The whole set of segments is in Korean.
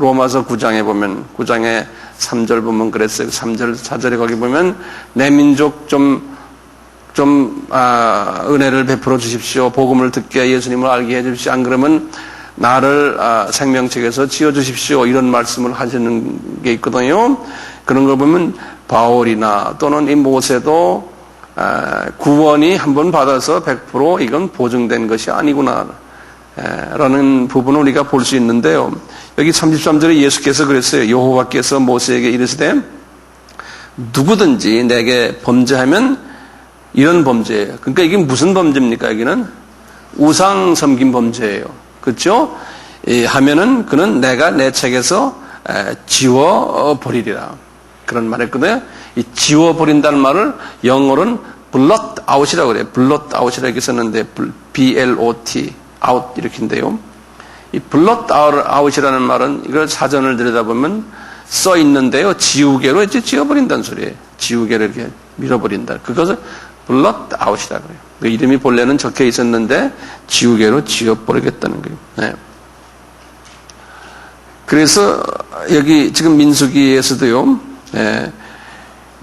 로마서 9장에 보면 9장에 3절 보면 그랬어요. 3절 4절에 거기 보면 내 민족 은혜를 베풀어 주십시오. 복음을 듣게 예수님을 알게 해 주십시오. 안 그러면 나를 생명책에서 지어 주십시오. 이런 말씀을 하시는 게 있거든요. 그런 걸 보면 바울이나 또는 이 모세도 구원이 한번 받아서 100% 이건 보증된 것이 아니구나 라는 부분을 우리가 볼 수 있는데요. 여기 33절에 예수께서 그랬어요. 여호와께서 모세에게 이르시되 누구든지 내게 범죄하면 이런 범죄예요. 그러니까 이게 무슨 범죄입니까? 여기는 우상 섬긴 범죄예요. 그렇죠? 하면은 그는 내가 내 책에서 지워버리리라. 그런 말 했거든요. 이 지워버린다는 말을 영어로는 blot out이라고 그래요. blot out이라고 이렇게 썼는데 B-L-O-T out 이렇게인데요. 이 blot out이라는 말은 이걸 사전을 들여다보면 써 있는데요. 지우개로 이제 지워버린다는 소리예요. 지우개를 이렇게 밀어버린다. 그것을 blot out이라고 해요. 그 이름이 본래는 적혀 있었는데 지우개로 지워버리겠다는 거예요. 네. 그래서 여기 지금 민수기에서도요.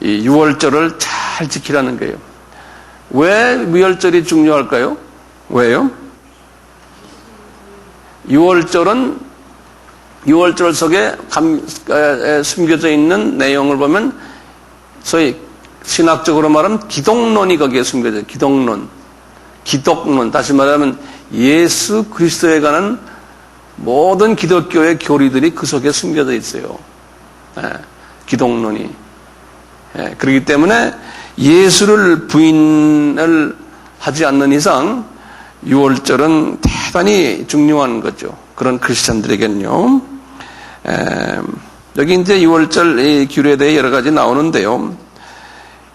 이 6월절을 잘 지키라는 거예요. 왜 6월절이 중요할까요? 왜요? 6월절 속에 숨겨져 있는 내용을 보면 소위 신학적으로 말하면 기독론이 거기에 숨겨져 있어요. 기독론. 다시 말하면 예수 그리스도에 관한 모든 기독교의 교리들이 그 속에 숨겨져 있어요. 기독론이. 그렇기 때문에 예수를 부인을 하지 않는 이상 6월절은 대단히 중요한 거죠. 그런 크리스천들에게는요. 여기 이제 6월절 규례에 대해 여러 가지 나오는데요.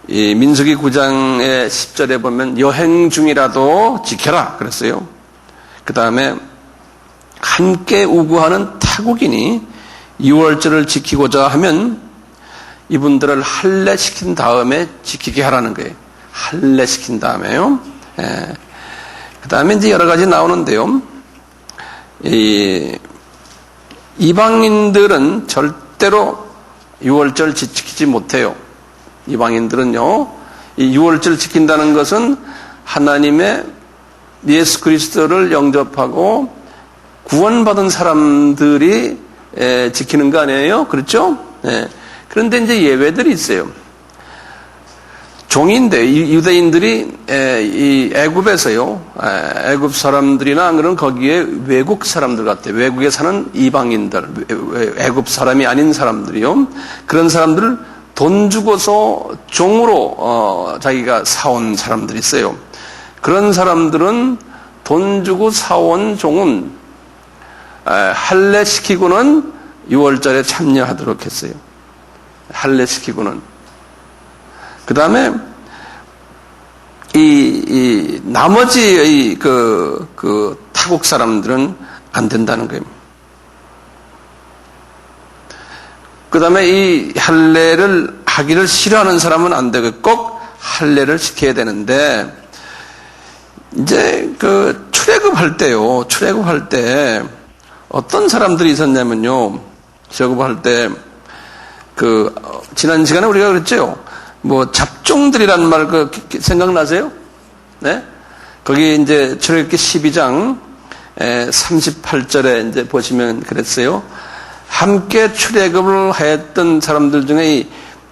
이 민수기 9장의 10절에 보면 여행 중이라도 지켜라 그랬어요. 그 다음에 함께 우구하는 타국인이 6월절을 지키고자 하면 이분들을 할례시킨 다음에 지키게 하라는 거예요. 할례시킨 다음에요. 그 다음에 이제 여러 가지 나오는데요. 이방인들은 절대로 6월절 지키지 못해요. 이방인들은요. 이 6월절 지킨다는 것은 하나님의 예수 그리스도를 영접하고 구원받은 사람들이 지키는 거 아니에요? 그렇죠? 그런데 이제 예외들이 있어요. 종인데 유대인들이 이 애굽에서요, 애굽 사람들이나 그런 거기에 외국 사람들 같아요. 외국에 사는 이방인들, 애굽 사람이 아닌 사람들이요. 그런 사람들을 돈 주고서 종으로 자기가 사온 사람들이 있어요. 그런 사람들은 돈 주고 사온 종은 할례시키고는 6월절에 참여하도록 했어요. 할례시키고는. 그 다음에, 나머지, 타국 사람들은 안 된다는 거예요. 그 다음에 이 할례를 하기를 싫어하는 사람은 안 되고 꼭 할례를 시켜야 되는데, 이제 출애굽할 때, 어떤 사람들이 있었냐면요, 출애굽할 때, 지난 시간에 우리가 그랬죠? 잡종들이라는 말, 생각나세요? 네? 거기 이제 출애굽기 12장 38절에 이제 보시면 그랬어요. 함께 출애굽을 하였던 사람들 중에 이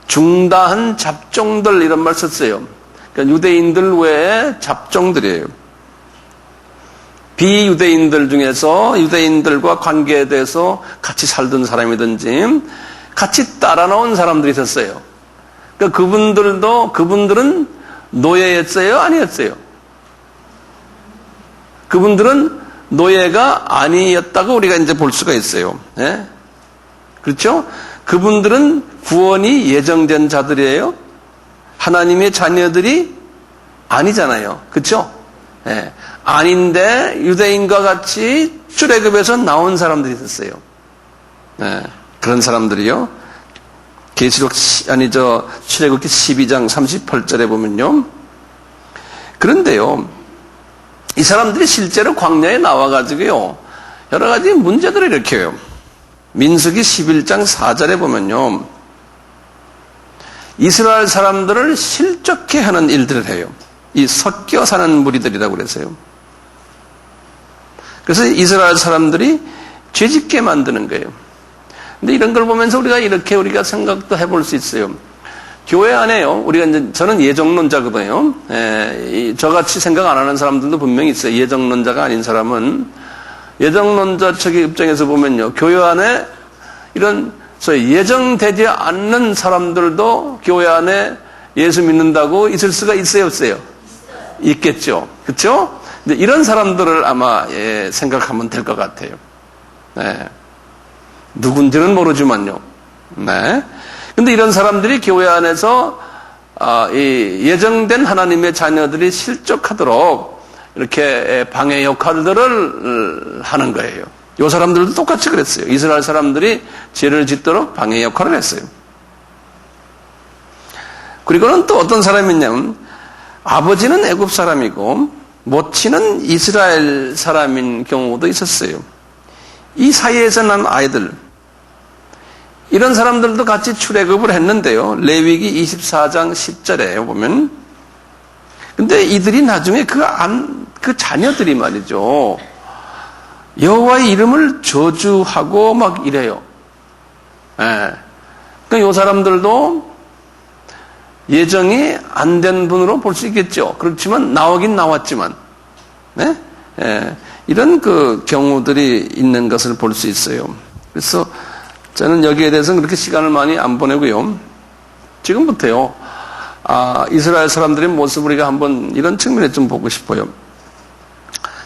중다한 잡종들 이런 말 썼어요. 그러니까 유대인들 외에 잡종들이에요. 비유대인들 중에서 유대인들과 관계돼서 같이 살던 사람이든지 같이 따라 나온 사람들이 있었어요. 그러니까 그분들은 노예였어요? 아니었어요? 그분들은 노예가 아니었다고 우리가 이제 볼 수가 있어요. 네? 그렇죠? 그분들은 구원이 예정된 자들이에요. 하나님의 자녀들이 아니잖아요. 그렇죠? 네. 아닌데 유대인과 같이 출애굽에서 나온 사람들이 있었어요. 네. 그런 사람들이요. 출애굽기 12장 38절에 보면요. 그런데요. 이 사람들이 실제로 광야에 나와가지고요. 여러 가지 문제들을 일으켜요. 민수기 11장 4절에 보면요. 이스라엘 사람들을 실족해 하는 일들을 해요. 이 섞여 사는 무리들이라고 그랬어요. 그래서 이스라엘 사람들이 죄짓게 만드는 거예요. 근데 이런 걸 보면서 우리가 생각도 해볼 수 있어요. 교회 안에요. 저는 예정론자거든요. 저같이 생각 안 하는 사람들도 분명히 있어요. 예정론자가 아닌 사람은. 예정론자 측의 입장에서 보면요. 교회 안에 이런 소위 예정되지 않는 사람들도 교회 안에 예수 믿는다고 있을 수가 있어요, 없어요? 있겠죠. 그렇죠? 근데 이런 사람들을 아마 생각하면 될 것 같아요. 네. 누군지는 모르지만요. 네. 근데 이런 사람들이 교회 안에서 이 예정된 하나님의 자녀들이 실족하도록 이렇게 방해 역할들을 하는 거예요. 이 사람들도 똑같이 그랬어요. 이스라엘 사람들이 죄를 짓도록 방해 역할을 했어요. 그리고는 또 어떤 사람이 있냐면 아버지는 애굽 사람이고 모친은 이스라엘 사람인 경우도 있었어요. 이 사이에서 난 아이들, 이런 사람들도 같이 출애굽을 했는데요. 레위기 24장 10절에 보면, 근데 이들이 나중에 그 자녀들이 말이죠. 여호와의 이름을 저주하고 막 이래요. 예. 그러니까 이 사람들도 예정이 안 된 분으로 볼 수 있겠죠. 그렇지만 나오긴 나왔지만, 네? 예. 이런 그 경우들이 있는 것을 볼 수 있어요. 그래서 저는 여기에 대해서는 그렇게 시간을 많이 안 보내고요. 지금부터요. 이스라엘 사람들의 모습을 우리가 한번 이런 측면에 좀 보고 싶어요.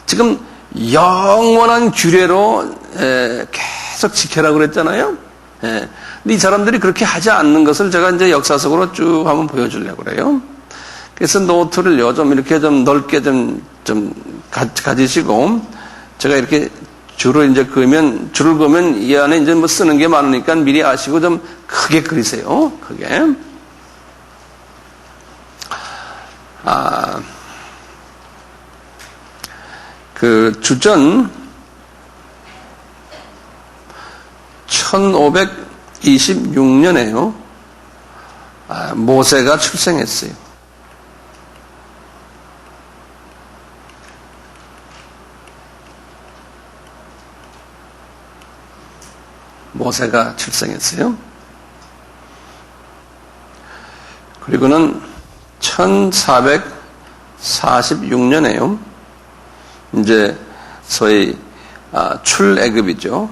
지금 영원한 규례로 계속 지켜라 그랬잖아요. 근데 이 사람들이 그렇게 하지 않는 것을 제가 이제 역사 속으로 쭉 한번 보여주려고 그래요. 그래서 노트를요, 좀 이렇게 좀 넓게 좀 가지시고, 제가 이렇게 줄을 그으면 이 안에 이제 뭐 쓰는 게 많으니까 미리 아시고 좀 크게 그리세요. 크게. 그 주전 1526년에요. 모세가 출생했어요. 모세가 출생했어요. 그리고는 1446년에요. 이제 소위 출애굽이죠.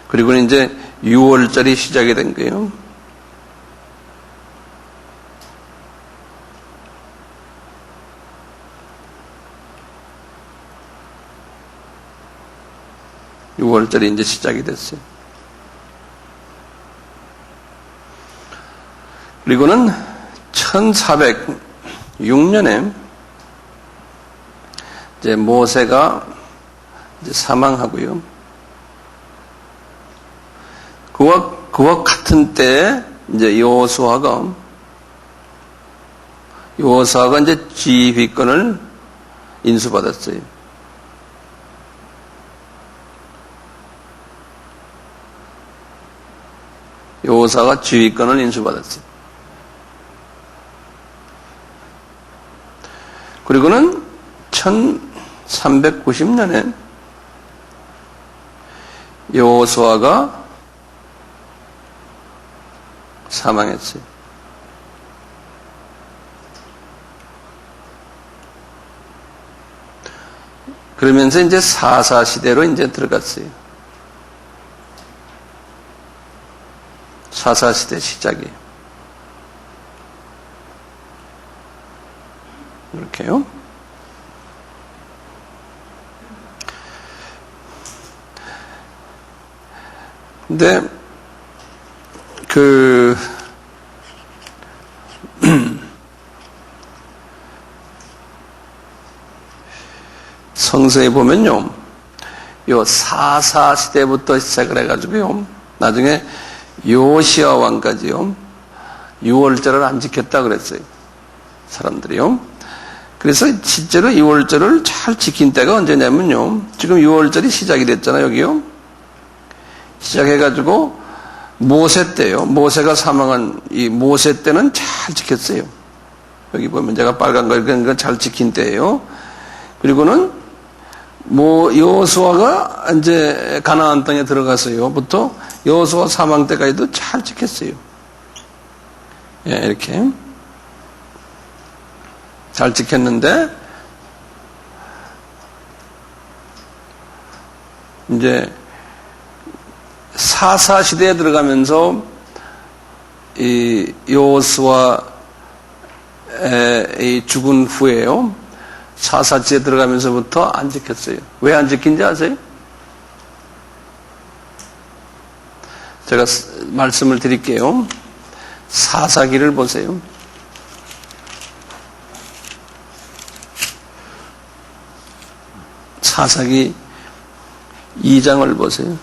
그리고는 이제 6월절이 시작이 된 거예요. (6월절이) 이제 시작이 됐어요. 그리고는 1406년에 이제 모세가 이제 사망하고요. 그와 같은 때에 이제 여호수아가 이제 지휘권을 인수받았어요. 여호수아가 지휘권을 인수받았어요. 그리고는 1390년에 여호수아가 사망했어요. 그러면서 이제 사사시대로 이제 들어갔어요. 사사시대 시작이에요. 이렇게요. 근데 성서에 보면요, 요 사사시대부터 시작을 해가지고요, 나중에 요시야 왕까지요, 6월절을 안 지켰다 그랬어요. 사람들이요. 그래서 실제로 6월절을 잘 지킨 때가 언제냐면요. 지금 6월절이 시작이 됐잖아요, 여기요. 시작해가지고 모세 때요. 모세가 사망한 이 모세 때는 잘 지켰어요. 여기 보면 제가 빨간 거 이런 거 잘 지킨 때예요. 그리고는 여호수아가 이제 가나안 땅에 들어가서요부터 여호수아 사망 때까지도 잘 지켰어요. 예, 이렇게 잘 지켰는데 이제 사사 시대에 들어가면서 이 여호수아의 죽은 후에요. 사사 시대에 들어가면서부터 안 지켰어요. 왜 안 지킨지 아세요? 제가 말씀을 드릴게요. 사사기를 보세요. 사사기 2장을 보세요.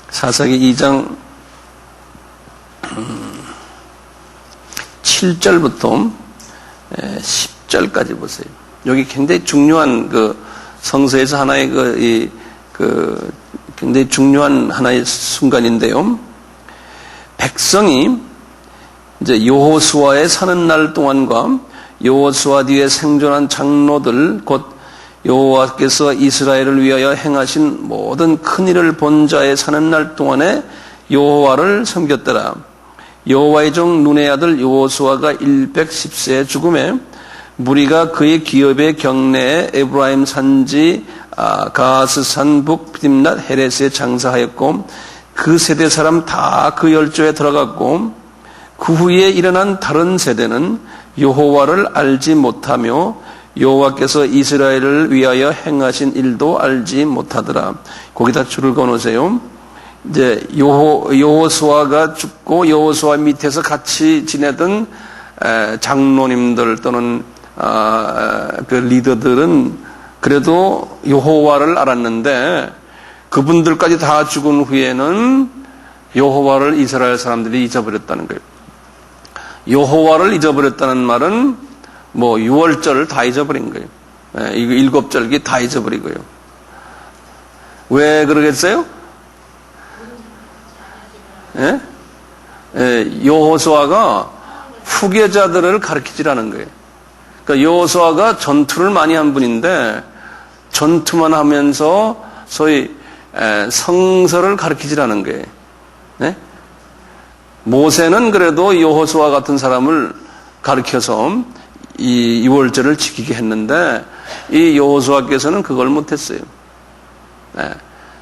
사사기 2장 7절부터 10절까지 보세요. 여기 굉장히 중요한 성서에서 하나의 굉장히 중요한 하나의 순간인데요. 백성이 이제 여호수아의 사는 날 동안과 여호수아 뒤에 생존한 장로들 곧 여호와께서 이스라엘을 위하여 행하신 모든 큰 일을 본 자의 사는 날 동안에 여호와를 섬겼더라. 여호와의 종 눈의 아들 여호수아가 110세에 죽음에 무리가 그의 기업의 경내에 에브라임 산지 가스산 북 딥낫 헤레스에 장사하였고 그 세대 사람 다 그 열조에 들어갔고 그 후에 일어난 다른 세대는 여호와를 알지 못하며 여호와께서 이스라엘을 위하여 행하신 일도 알지 못하더라. 거기다 줄을 그어놓으세요. 이제 여호수아가 죽고 여호수아 밑에서 같이 지내던 장로님들 또는 그 리더들은 그래도 여호와를 알았는데 그분들까지 다 죽은 후에는 여호와를 이스라엘 사람들이 잊어버렸다는 거예요. 여호와를 잊어버렸다는 말은 6월절을 다 잊어버린 거예요. 이거 7절기 다 잊어버리고요. 왜 그러겠어요? 예? 여호수아가 후계자들을 가르치지라는 거예요. 그러니까 여호수아가 전투를 많이 한 분인데 전투만 하면서 소위 성서를 가르치지라는 거예요. 네? 모세는 그래도 여호수아 같은 사람을 가르쳐서 이 6월절을 지키게 했는데 이 여호수아께서는 그걸 못했어요. 네.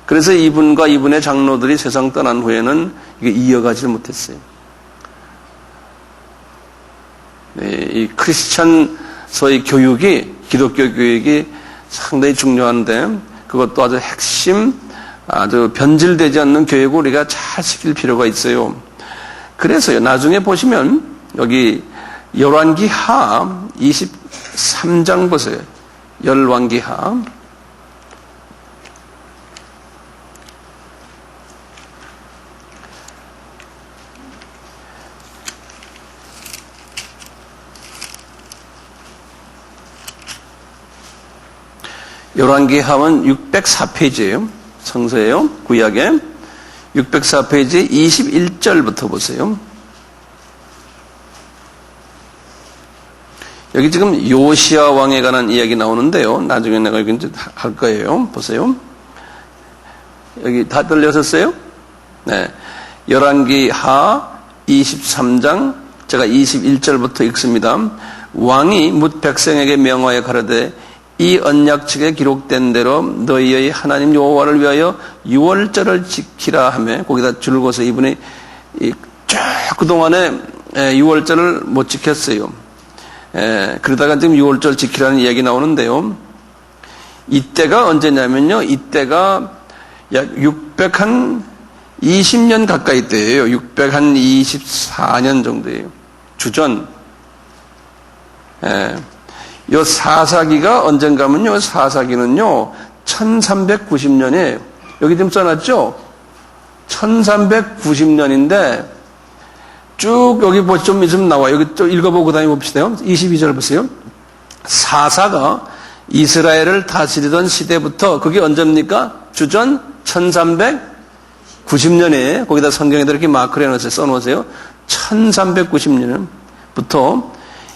그래서 이분과 이분의 장로들이 세상 떠난 후에는 이게 이어가지 못했어요. 네, 이 크리스찬 소위 교육이 기독교 교육이 상당히 중요한데 그것도 아주 핵심 아주 변질되지 않는 교육을 우리가 잘 시킬 필요가 있어요. 그래서요 나중에 보시면 여기 열왕기하 23장 보세요. 열왕기하 열왕기하면 604페이지예요. 성서예요. 구약에 604페이지 21절부터 보세요. 여기 지금 요시야 왕에 관한 이야기 나오는데요. 나중에 내가 이거 이제 할 거예요. 보세요. 여기 다 들려졌어요? 네. 열왕기하 23장 제가 21절부터 읽습니다. 왕이 뭇 백성에게 명하여 가로되 이 언약책에 기록된 대로 너희의 하나님 여호와를 위하여 6월절을 지키라 하며 거기다 줄을 그어서 이분이 쭉 그동안에 6월절을 못 지켰어요. 그러다가 지금 6월절 지키라는 이야기 나오는데요. 이때가 언제냐면요. 이때가 약 620년 가까이 때예요. 624년 정도예요. 주전. 요 사사기가 언젠가면요. 사사기는요. 1390년이에요. 여기 지금 써놨죠? 1390년인데 쭉 여기 좀 있으면 나와요. 여기 좀 읽어보고 그 다음에 봅시다요. 22절 보세요. 사사가 이스라엘을 다스리던 시대부터 그게 언제입니까? 주전 1390년에 거기다 성경에다 이렇게 마크를 해놓으세요. 써놓으세요. 1390년부터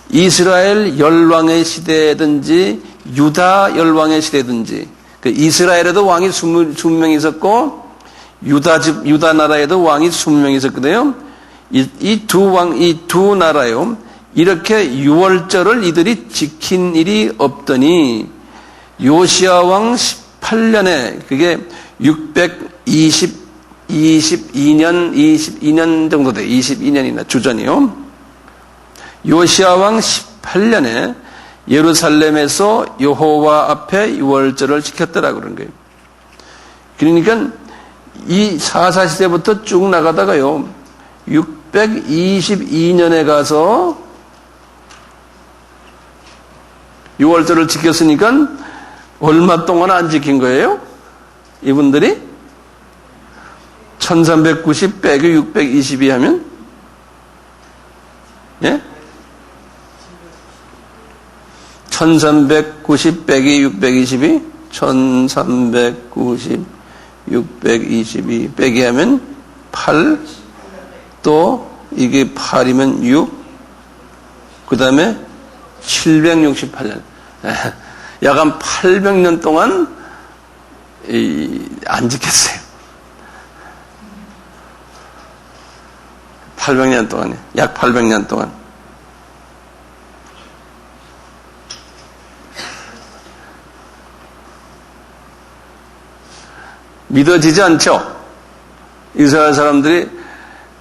이스라엘 열왕의 시대든지 유다 열왕의 시대든지 그 이스라엘에도 왕이 20명이 있었고 유다 나라에도 왕이 20명이 있었거든요. 이 두 나라요. 이렇게 유월절을 이들이 지킨 일이 없더니 요시야 왕 18년에 그게 622년 정도 돼. 22년이나 주전이요. 요시야 왕 18년에 예루살렘에서 여호와 앞에 유월절을 지켰더라 그런 거예요. 그러니까 이 사사 시대부터 쭉 나가다가요. 622년에 가서 유월절을 지켰으니까 얼마 동안 안 지킨 거예요? 이분들이 1390 빼기 622 하면 예? 1390 빼기 622 1390 622 빼기 하면 8 또 이게 8이면 6 그 다음에 768년 약 한 800년 동안 안 지켰어요. 800년 동안에 약 800년 동안 믿어지지 않죠? 이스라엘 사람들이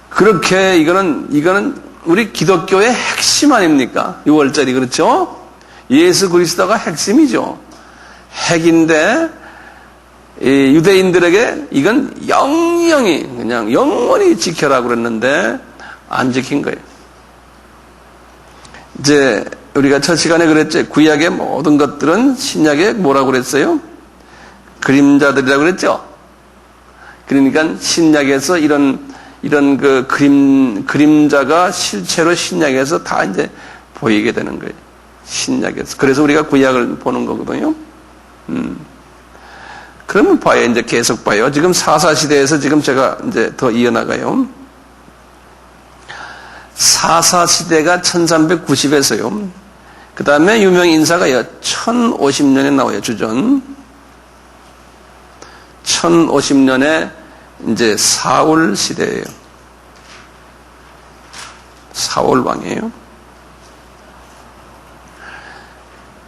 그렇게 이거는 우리 기독교의 핵심 아닙니까? 6월절이 그렇죠? 예수 그리스도가 핵심이죠. 핵인데 유대인들에게 이건 그냥 영원히 지켜라 그랬는데 안 지킨 거예요. 이제 우리가 첫 시간에 그랬죠. 구약의 모든 것들은 신약에 뭐라고 그랬어요? 그림자들이라고 그랬죠. 그러니까 신약에서 이런 그 그림자가 실체로 신약에서 다 이제 보이게 되는 거예요. 신약에서. 그래서 우리가 구약을 보는 거거든요. 그러면 봐요. 이제 계속 봐요. 지금 사사시대에서 지금 제가 이제 더 이어나가요. 사사시대가 1390에서요. 그 다음에 유명 인사가요. 1050년에 나와요. 주전. 1050년에 이제 사울 시대예요. 사울 왕이에요.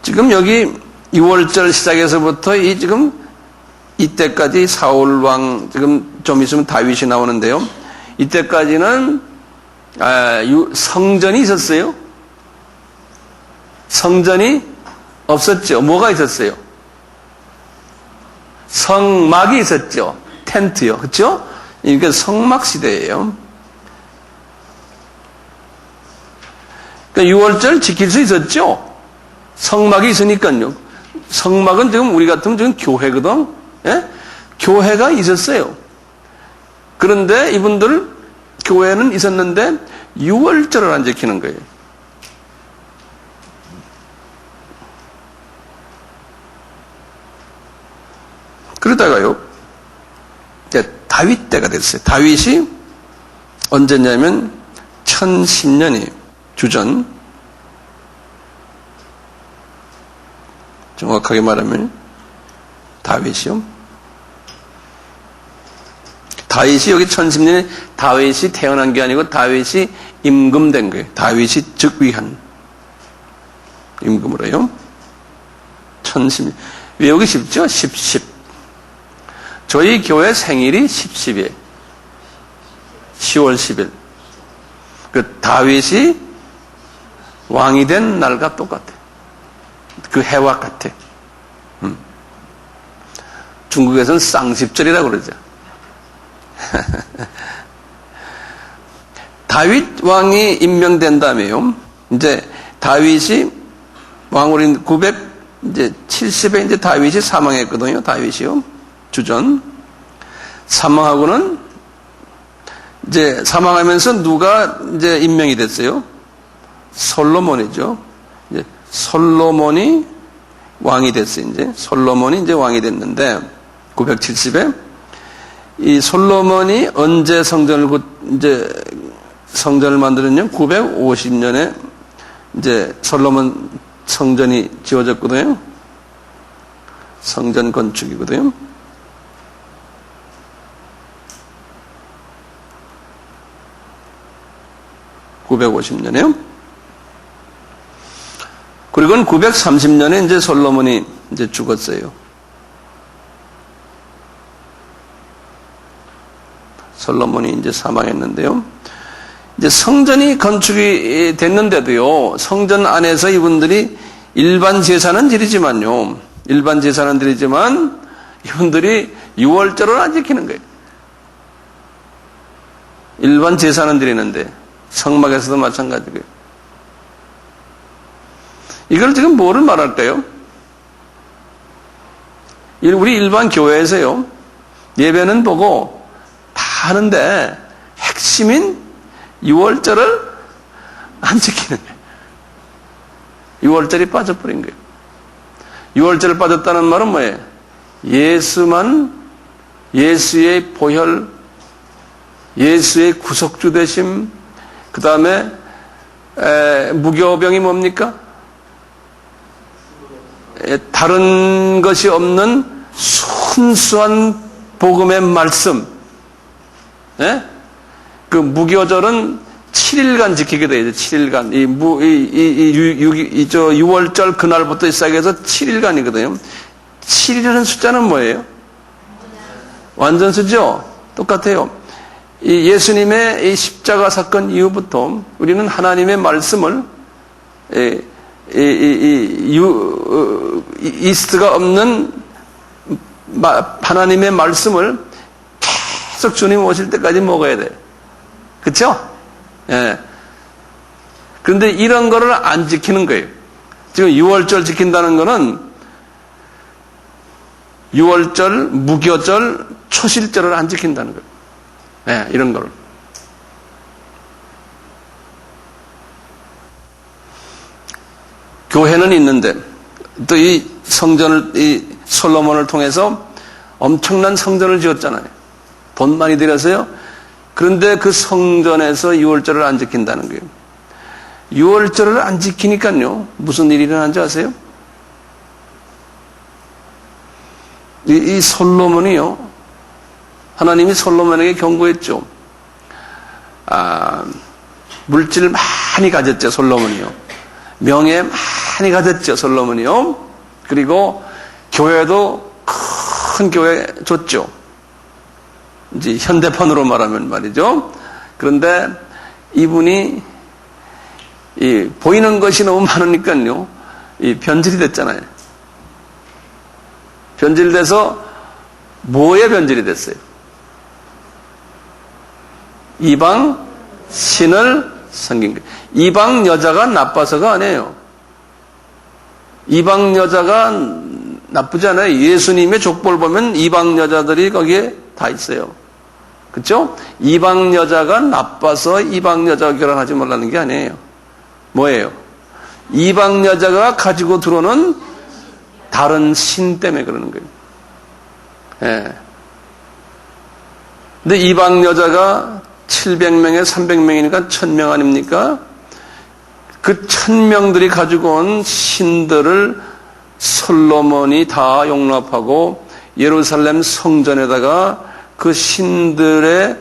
지금 여기 6월절 시작해서부터 지금 이때까지 사울 왕 지금 좀 있으면 다윗이 나오는데요. 이때까지는 성전이 있었어요. 성전이 없었죠. 뭐가 있었어요? 성막이 있었죠. 텐트요. 그렇죠? 이게 성막 시대예요. 그러니까 6월절 지킬 수 있었죠. 성막이 있으니까요. 성막은 지금 우리 같으면 지금 교회거든. 예? 교회가 있었어요. 그런데 이분들 교회는 있었는데 6월절을 안 지키는 거예요. 그러다가요. 이제 다윗 때가 됐어요. 다윗이 언제냐면 1010년이에요. 주전. 정확하게 말하면 다윗이요. 다윗이 여기 1010년에 다윗이 태어난 게 아니고 다윗이 임금된 거예요. 다윗이 즉위한 임금으로요. 1010년. 외우기 쉽죠? 10. 저희 교회 생일이 10이에요. 10월 10일. 그 다윗이 왕이 된 날과 똑같아. 그 해와 같아. 중국에서는 쌍십절이라고 그러죠. 다윗 왕이 임명된 다음에요. 이제 다윗이 왕으로 970에 이제 다윗이 사망했거든요. 다윗이요. 주전. 사망하고는 이제 사망하면서 누가 이제 임명이 됐어요? 솔로몬이죠. 이제 솔로몬이 왕이 됐어요. 이제 솔로몬이 이제 왕이 됐는데 970에 이 솔로몬이 언제 성전을 만들었냐? 950년에 이제 솔로몬 성전이 지어졌거든요. 성전 건축이거든요. (950년에요) 그리고 930년에 이제 솔로몬이 이제 죽었어요. 솔로몬이 이제 사망했는데요. 이제 성전이 건축이 됐는데도요, 성전 안에서 이분들이 일반 제사는 드리지만 이분들이 유월절을 안 지키는 거예요. 일반 제사는 드리는데 성막에서도 마찬가지고요. 이걸 지금 뭐를 말할까요? 우리 일반 교회에서요, 예배는 보고 다 하는데 핵심인 유월절을 안 지키는 거예요. 유월절이 빠져버린 거예요. 유월절을 빠졌다는 말은 뭐예요? 예수의 보혈, 예수의 구속주 되심, 그 다음에 무교병이 뭡니까? 다른 것이 없는 순수한 복음의 말씀. 그 무교절은 7일간 지키게 돼요. 7일간. 유월절 그날부터 시작해서 7일간이거든요. 7일이라는 숫자는 뭐예요? 완전수죠? 똑같아요. 이 예수님의 이 십자가 사건 이후부터 우리는 하나님의 말씀을 이스트가 없는 하나님의 말씀을 계속 주님 오실 때까지 먹어야 돼요. 그렇죠? 예. 그런데 이런 거를 안 지키는 거예요. 지금 유월절 지킨다는 거는 유월절, 무교절, 초실절을 안 지킨다는 거예요. 예, 이런 거를. 교회는 있는데 또 이 성전을, 이 솔로몬을 통해서 엄청난 성전을 지었잖아요. 돈 많이 들여서요. 그런데 그 성전에서 유월절을 안 지킨다는 거예요. 유월절을 안 지키니까요, 무슨 일이 일어난지 아세요? 이 솔로몬이요, 하나님이 솔로몬에게 경고했죠. 물질 많이 가졌죠, 솔로몬이요. 명예 많이 가졌죠, 솔로몬이요. 그리고 교회도 큰 교회 줬죠. 이제 현대판으로 말하면 말이죠. 그런데 이분이 보이는 것이 너무 많으니까요, 변질이 됐잖아요. 변질돼서 뭐에 변질이 됐어요? 이방 신을 섬긴 거예요. 이방 여자가 나빠서가 아니에요. 이방 여자가 나쁘지 않아요. 예수님의 족보를 보면 이방 여자들이 거기에 다 있어요. 그렇죠? 이방 여자가 나빠서 이방 여자가 결혼하지 말라는 게 아니에요. 뭐예요? 이방 여자가 가지고 들어오는 다른 신 때문에 그러는 거예요. 예. 근데 이방 여자가 700명에 300명이니까 1000명 아닙니까? 그 1000명들이 가지고 온 신들을 솔로몬이 다 용납하고 예루살렘 성전에다가 그 신들의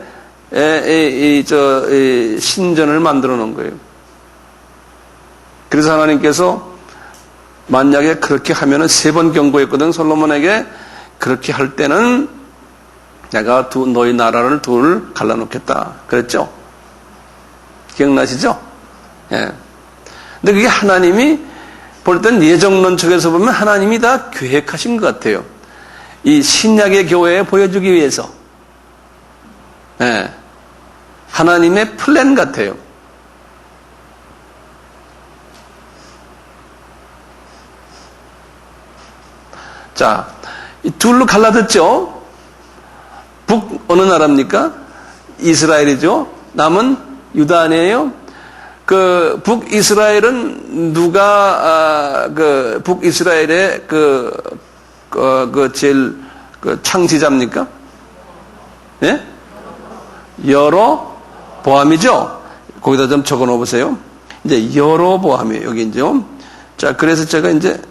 신전을 만들어 놓은 거예요. 그래서 하나님께서 만약에 그렇게 하면은 3번 경고했거든, 솔로몬에게. 그렇게 할 때는 내가 너희 나라를 둘 갈라놓겠다 그랬죠. 기억나시죠? 예. 근데 그게 하나님이 볼 땐 예정론 쪽에서 보면 하나님이 다 계획하신 것 같아요. 이 신약의 교회에 보여주기 위해서. 예. 하나님의 플랜 같아요. 자, 이 둘로 갈라졌죠? 북 어느 나라입니까? 이스라엘이죠. 남은 유다 아니에요? 그 북이스라엘은 누가 그 북이스라엘의 그 제일 그 창시자입니까? 예? 여로보암이죠. 거기다 좀 적어 놓어 보세요. 이제 여로보암이에요. 여기 이제. 자, 그래서 제가 이제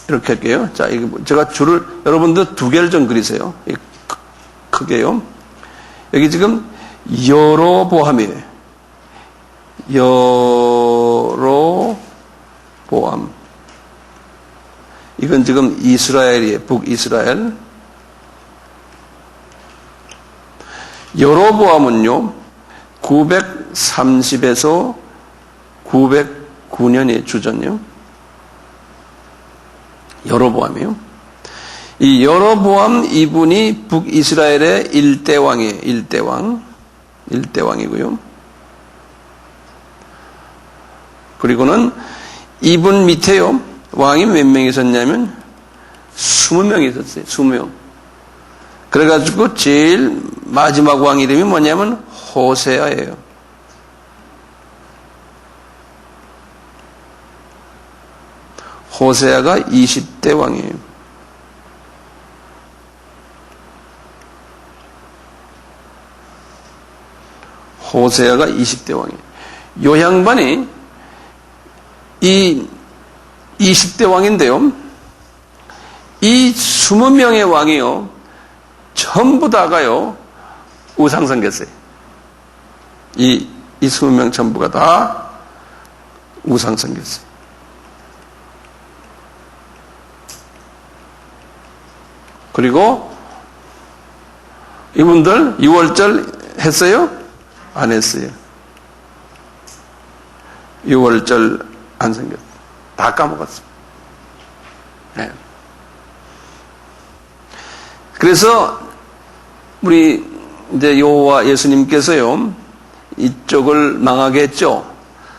이렇게 할게요. 자, 이거 제가 줄을 여러분들 두 개를 좀 그리세요. 크게요. 여기 지금 여로보암이에요. 여로보암. 이건 지금 이스라엘이에요. 북이스라엘. 여로보암은요, 930에서 909년의 주전이요. 여로보암이요. 이 여로보암 이분이 북이스라엘의 일대왕이에요. 일대왕이고요. 그리고는 이분 밑에요. 왕이 몇 명이 있었냐면 20명이 있었어요. 20명. 그래가지고 제일 마지막 왕 이름이 뭐냐면 호세아예요. 호세아가 20대 왕이에요. 호세아가 20대 왕이에요. 요 양반이 이 20대 왕인데요. 이 20명의 왕이요. 전부 다가요. 우상숭배했어요. 이 20명 전부가 다 우상숭배했어요. 그리고 이분들 6월절 했어요? 안 했어요. 6월절 안 생겼어요. 다 까먹었어요. 네. 그래서 우리 이제 여호와 예수님께서요 이쪽을 망하게 했죠.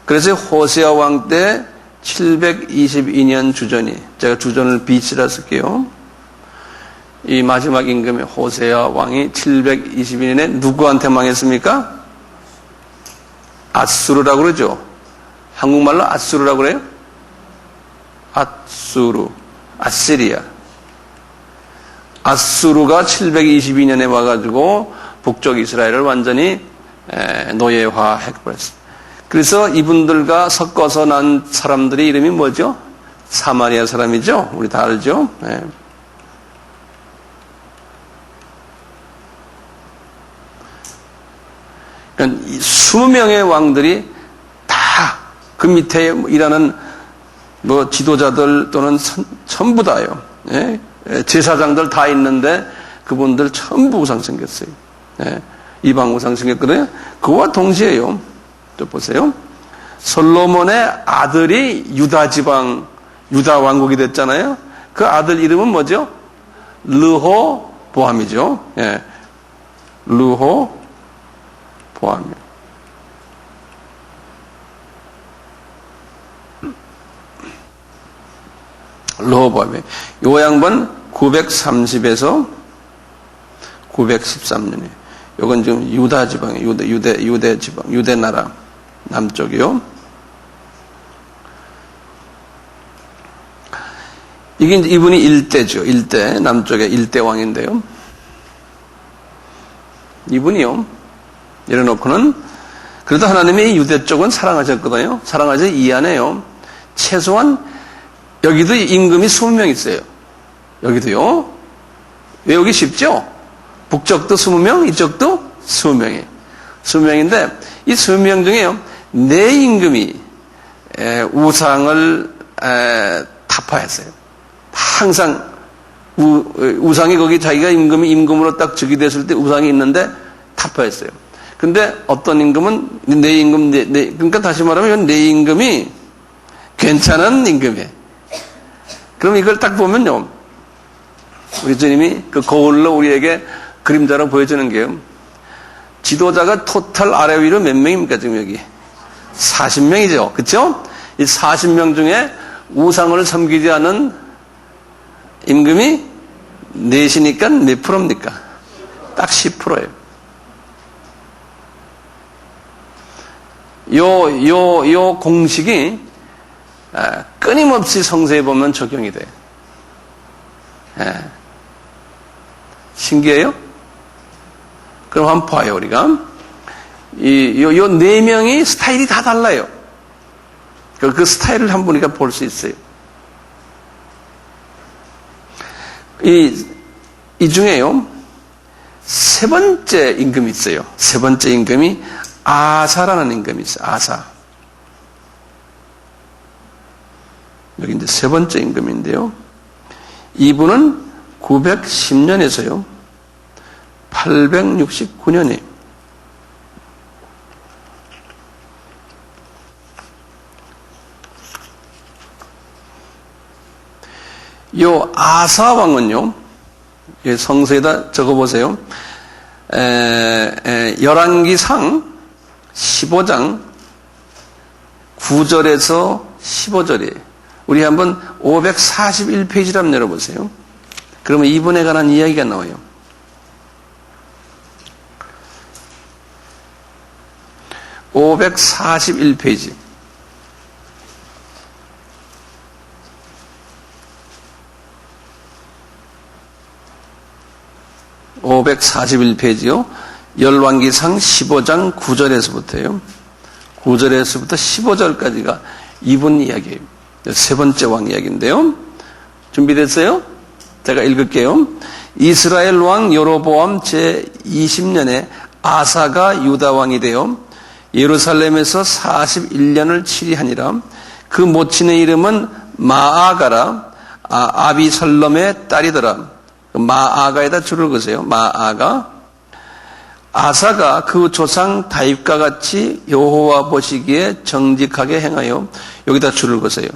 그래서 호세아 왕 때 722년 주전이, 제가 주전을 빛이라 쓸게요. 이 마지막 임금의 호세아 왕이 722년에 누구한테 망했습니까? 아수르라고 그러죠. 한국말로 아수르라고 그래요? 아시리아. 아수르가 722년에 와가지고 북쪽 이스라엘을 완전히 노예화해버렸어요. 그래서 이분들과 섞어서 난 사람들의 이름이 뭐죠? 사마리아 사람이죠. 우리 다 알죠. 네. 그러니까 20명의 왕들이 다 그 밑에 일하는 뭐 지도자들 또는 전부 다요. 예? 제사장들 다 있는데 그분들 전부 우상 생겼어요. 예? 이방 우상 생겼거든요. 그와 동시에요. 또 보세요. 솔로몬의 아들이 유다 지방, 유다 왕국이 됐잖아요. 그 아들 이름은 뭐죠? 르호보암이죠. 예. 르호보암이요. 르호보암이. 요 양반 930에서 913년이에요. 요건 지금 유다 지방이에요. 유대 지방, 유대 나라 남쪽이요. 이게 이제 이분이 일대죠. 일대, 남쪽의 일대 왕인데요. 이분이요. 이래놓고는 그래도 하나님이 유대 쪽은 사랑하셨거든요. 사랑하셔서 이 안에요. 최소한 여기도 임금이 20명 있어요. 여기도요. 외우기 쉽죠? 북쪽도 20명, 이쪽도 20명이에요. 20명인데 이 20명 중에요. 네 임금이 우상을 타파했어요. 항상 우상이 거기 자기가 임금이 임금으로 딱 즉위 됐을 때 우상이 있는데 타파했어요. 근데 어떤 임금은 내 임금, 그러니까 다시 말하면 내 임금이 괜찮은 임금이에요. 그럼 이걸 딱 보면요. 우리 주님이 그 거울로 우리에게 그림자로 보여주는 게요. 지도자가 토탈 아래 위로 몇 명입니까, 지금 여기? 40명이죠. 그쵸? 이 40명 중에 우상을 섬기지 않은 임금이 넷이니까 몇 프로입니까? 딱 10%예요. 요 공식이 끊임없이 성서에 보면 적용이 돼요. 신기해요? 그럼 한번 봐요, 우리가. 요 네 명이 스타일이 다 달라요. 그 스타일을 한번 우리가 볼 수 있어요. 이 중에요, 세 번째 임금이 있어요. 세 번째 임금이 아사라는 임금이 있어요. 아사. 여기 이제 세 번째 임금인데요. 이분은 910년에서요, 869년에 요 아사 왕은요, 성서에다 적어보세요. 열왕기상 15장 9절에서 15절이에요. 우리 한번 541페이지를 한번 열어보세요. 그러면 이분에 관한 이야기가 나와요. 541페이지. (541페이지요) 열왕기상 15장 9절에서부터요. 9절에서부터 15절까지가 이분 이야기예요. 세 번째 왕 이야기인데요. 준비됐어요? 제가 읽을게요. 이스라엘 왕 여로보암 제20년에 아사가 유다 왕이 되어 예루살렘에서 41년을 치리하니라. 그 모친의 이름은 마아가라. 아비살롬의 딸이더라. 마아가에다 줄을 그으세요. 마아가. 아사가 그 조상 다윗과 같이 여호와 보시기에 정직하게 행하여, 여기다 줄을 그으세요.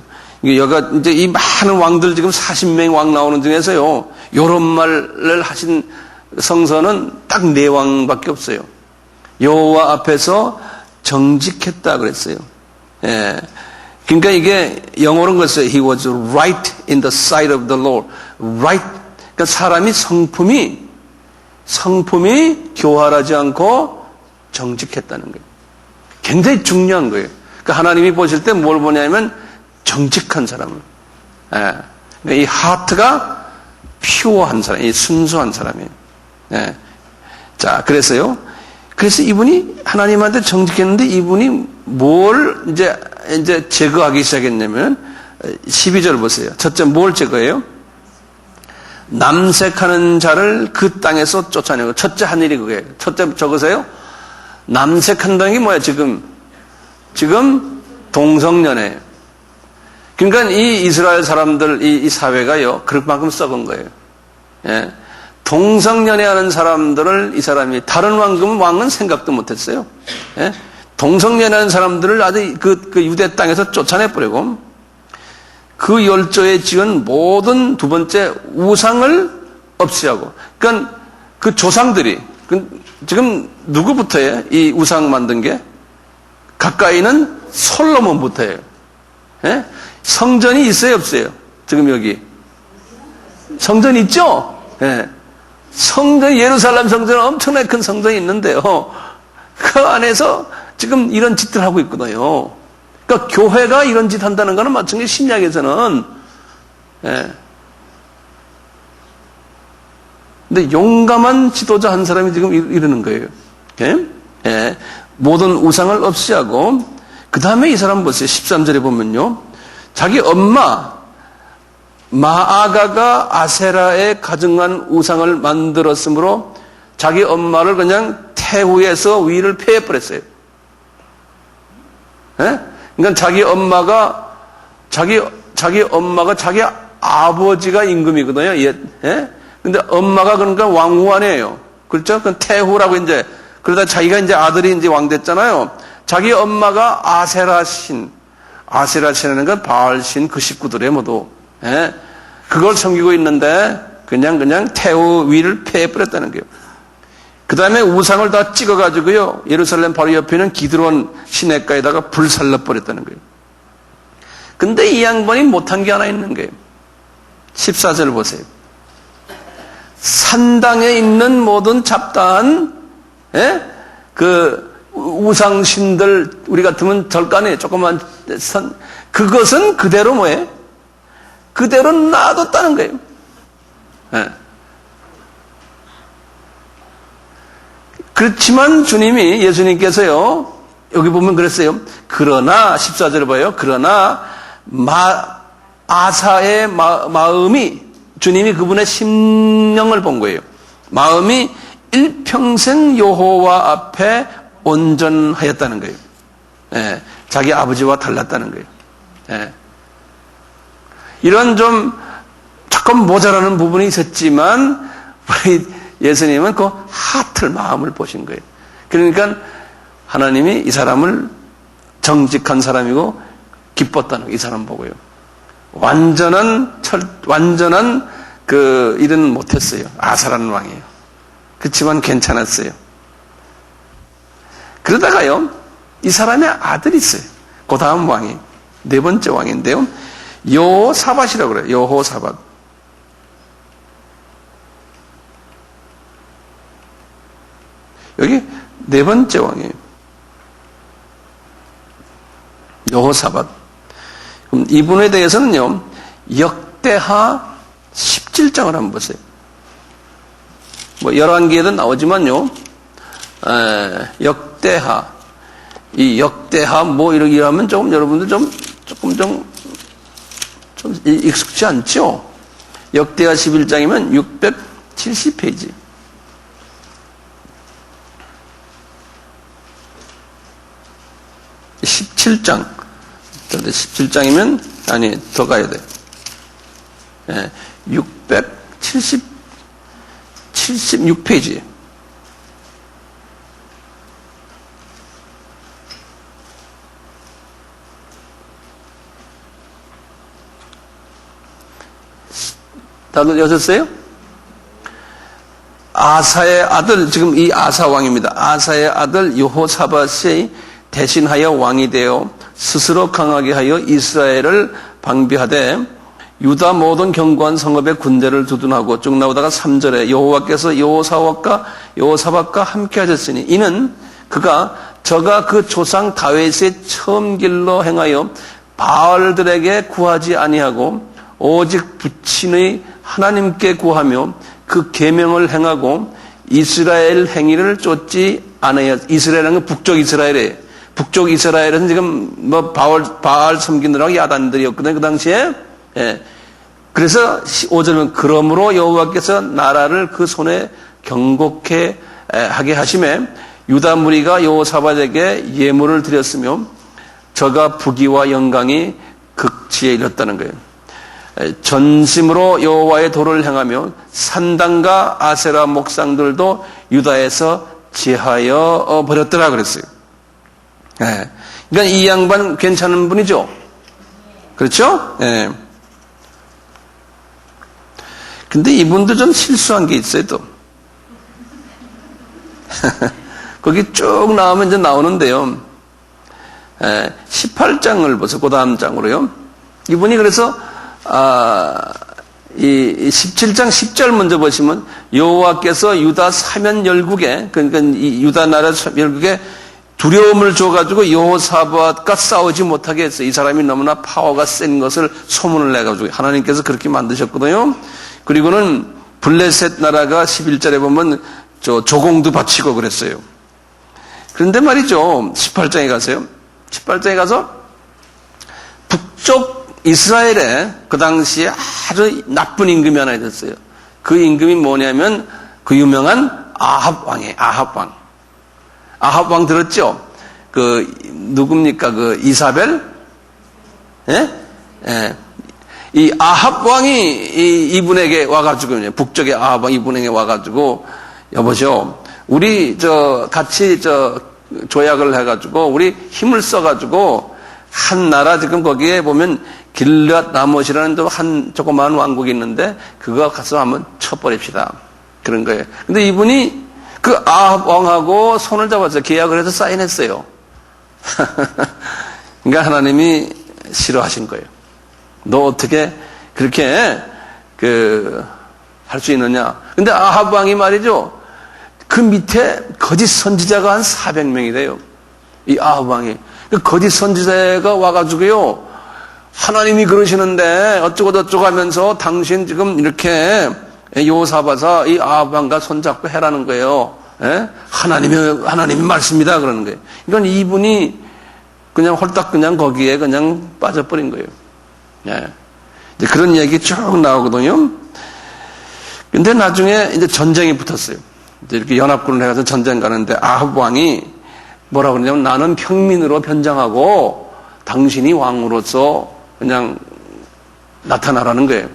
여기가 이제 이 많은 왕들, 지금 40명의 왕 나오는 중에서요, 요런 말을 하신 성서는 딱 4왕밖에 없어요. 여호와 앞에서 정직했다 그랬어요. 예. 그러니까 이게 영어로는 그랬어요. He was right in the sight of the Lord. Right. 그러니까 사람이 성품이 교활하지 않고 정직했다는 거예요. 굉장히 중요한 거예요. 그러니까 하나님이 보실 때 뭘 보냐면 정직한 사람을. 예. 그러니까 이 하트가 퓨어한 사람, 이 순수한 사람이에요. 예. 자, 그래서 이분이 하나님한테 정직했는데 이분이 뭘 이제 제거하기 시작했냐면 12절 보세요. 첫째 뭘 제거해요? 남색하는 자를 그 땅에서 쫓아내고, 첫째 한 일이 그거예요. 첫째 적으세요. 남색한다는 게 뭐야, 지금 동성연애예요. 그러니까 이 이스라엘 사람들, 이 사회가요, 그럴 만큼 썩은 거예요. 예. 동성연애하는 사람들을 이 사람이, 다른 왕은 생각도 못했어요. 예? 동성연애하는 사람들을 아주 그 유대 땅에서 쫓아내버리고, 그 열조에 지은 모든, 두 번째 우상을 없애하고, 그러니까 그 조상들이, 지금 누구부터예요? 이 우상 만든 게? 가까이는 솔로몬부터예요. 예? 성전이 있어요, 없어요? 지금 여기 성전 있죠? 예. 성전, 예루살렘 성전은 엄청나게 큰 성전이 있는데요, 그 안에서 지금 이런 짓들 하고 있거든요. 그러니까 교회가 이런 짓 한다는 거는 마찬가지 신약에서는, 예. 근데 용감한 지도자 한 사람이 지금 이러는 거예요. 예? 예. 모든 우상을 없애하고, 그 다음에 이 사람 보세요. 13절에 보면요, 자기 엄마 마아가가 아세라에 가증한 우상을 만들었으므로 자기 엄마를 그냥 태후에서 위를 폐해버렸어요. 예? 그러니까 자기 엄마가 자기 아버지가 임금이거든요. 예? 근데 엄마가 그러니까 왕후아니에요. 그렇죠? 그 태후라고 이제, 그러다 자기가 이제 아들이 이제 왕 됐잖아요. 자기 엄마가 아세라신이라는 건 바알신 그 식구들의 모두, 예? 그걸 섬기고 있는데 그냥 태후 위를 폐해버렸다는 거예요. 그 다음에 우상을 다 찍어가지고요, 예루살렘 바로 옆에 있는 기드론 시냇가에다가 불살라버렸다는 거예요. 근데 이 양반이 못한 게 하나 있는 거예요. 14절 보세요. 산당에 있는 모든 잡다한, 예? 그 우상신들 우리 같으면 절간에 조그만 선 그것은 그대로 뭐예요? 그대로 놔뒀다는 거예요. 네. 그렇지만 예수님께서요 여기 보면 그랬어요. 그러나 14절에 봐요. 그러나 아사의 마음이 주님이 그분의 심령을 본 거예요. 마음이 일평생 여호와 앞에 온전하였다는 거예요. 예, 자기 아버지와 달랐다는 거예요. 예. 이런 좀 조금 모자라는 부분이 있었지만 우리 예수님은 그 하트를 마음을 보신 거예요. 그러니까 하나님이 이 사람을 정직한 사람이고 기뻤다는 거예요. 이 사람 보고요. 완전한 그 일은 못했어요. 아사라는 왕이에요. 그렇지만 괜찮았어요. 그러다가요, 이 사람의 아들이 있어요. 그 다음 왕이, 네 번째 왕인데요. 여호사밧이라고 그래요. 여호사밧. 여기 네 번째 왕이에요. 여호사밧. 그럼 이분에 대해서는요, 역대하 17장을 한번 보세요. 뭐, 열왕기에도 나오지만요, 이 역대하 뭐 이렇게 하면 조금 여러분들 조금 익숙지 않죠? 역대하 11장이면 670페이지. 17장. 17장이면, 아니, 더 가야 돼. 76페이지. 다들 여셨어요? 아사의 아들, 지금 이 아사 왕입니다. 아사의 아들 여호사밧이 대신하여 왕이 되어 스스로 강하게 하여 이스라엘을 방비하되 유다 모든 견고한 성읍의 군대를 두둔하고 쭉 나오다가 3절에 여호와께서 여호사밧과 함께 하셨으니 이는 저가 그 조상 다윗의 처음 길로 행하여 바알들에게 구하지 아니하고 오직 부친의 하나님께 구하며 그 계명을 행하고 이스라엘 행위를 쫓지 않아야. 이스라엘은 북쪽 이스라엘이에요. 북쪽 이스라엘은 지금 뭐 바알 섬기느라고 야단들이었거든요, 그 당시에. 예. 그래서 5절은 그러므로 여호와께서 나라를 그 손에 경고케 하게 하심에 유다 무리가 여호사밧에게 예물을 드렸으며 저가 부귀와 영광이 극치에 이르렀다는 거예요. 전심으로 여호와의 도를 행하며 산당과 아세라 목상들도 유다에서 제하여 버렸더라 그랬어요. 예. 그러니까 이 양반 괜찮은 분이죠. 그렇죠? 예. 근데 이분도 좀 실수한 게 있어요, 또. 거기 쭉 나오면 이제 나오는데요. 18장을 보세요. 그 다음 장으로요. 이분이 그래서, 이 17장 10절 먼저 보시면 여호와께서 유다 사면 열국에, 그러니까 이 유다 나라 열국에 두려움을 줘가지고 여호사밧과 싸우지 못하게 했어요. 이 사람이 너무나 파워가 센 것을 소문을 내가지고 하나님께서 그렇게 만드셨거든요. 그리고는 블레셋 나라가 11절에 보면 조공도 바치고 그랬어요. 그런데 말이죠. 18장에 가세요. 18장에 가서 북쪽 이스라엘에 그 당시에 아주 나쁜 임금이 하나 있었어요. 그 임금이 뭐냐면 그 유명한 아합 왕이에요. 아합 왕. 아합 왕 들었죠? 누굽니까? 이사벨? 예? 예. 이 아합 왕이 이분에게 와가지고, 북쪽의 아합 왕 이분에게 와가지고, 여보시오, 우리 같이 조약을 해가지고, 우리 힘을 써가지고, 한 나라 지금 거기에 보면 길앗 라못이라는 한 조그마한 왕국이 있는데, 그거 가서 한번 쳐버립시다. 그런 거예요. 근데 이분이 그 아합 왕하고 손을 잡아서 계약을 해서 사인했어요. 그러니까 하나님이 싫어하신 거예요. 너 어떻게 그렇게 할 수 있느냐? 근데 아합 왕이 말이죠. 그 밑에 거짓 선지자가 한 400명이 돼요. 이 아합 왕이. 그 거짓 선지자가 와가지고요, 하나님이 그러시는데 어쩌고 하면서 당신 지금 이렇게 여호사밧아 이 아합 왕과 손잡고 해라는 거예요. 예? 하나님이 말씀이다 그러는 거예요. 그러니까 이분이 그냥 홀딱 그냥 거기에 그냥 빠져버린 거예요. 예. 이제 그런 얘기 쭉 나오거든요. 근데 나중에 이제 전쟁이 붙었어요. 이제 이렇게 연합군을 해가지고 전쟁 가는데 아합 왕이 뭐라 그러냐면 나는 평민으로 변장하고 당신이 왕으로서 그냥 나타나라는 거예요.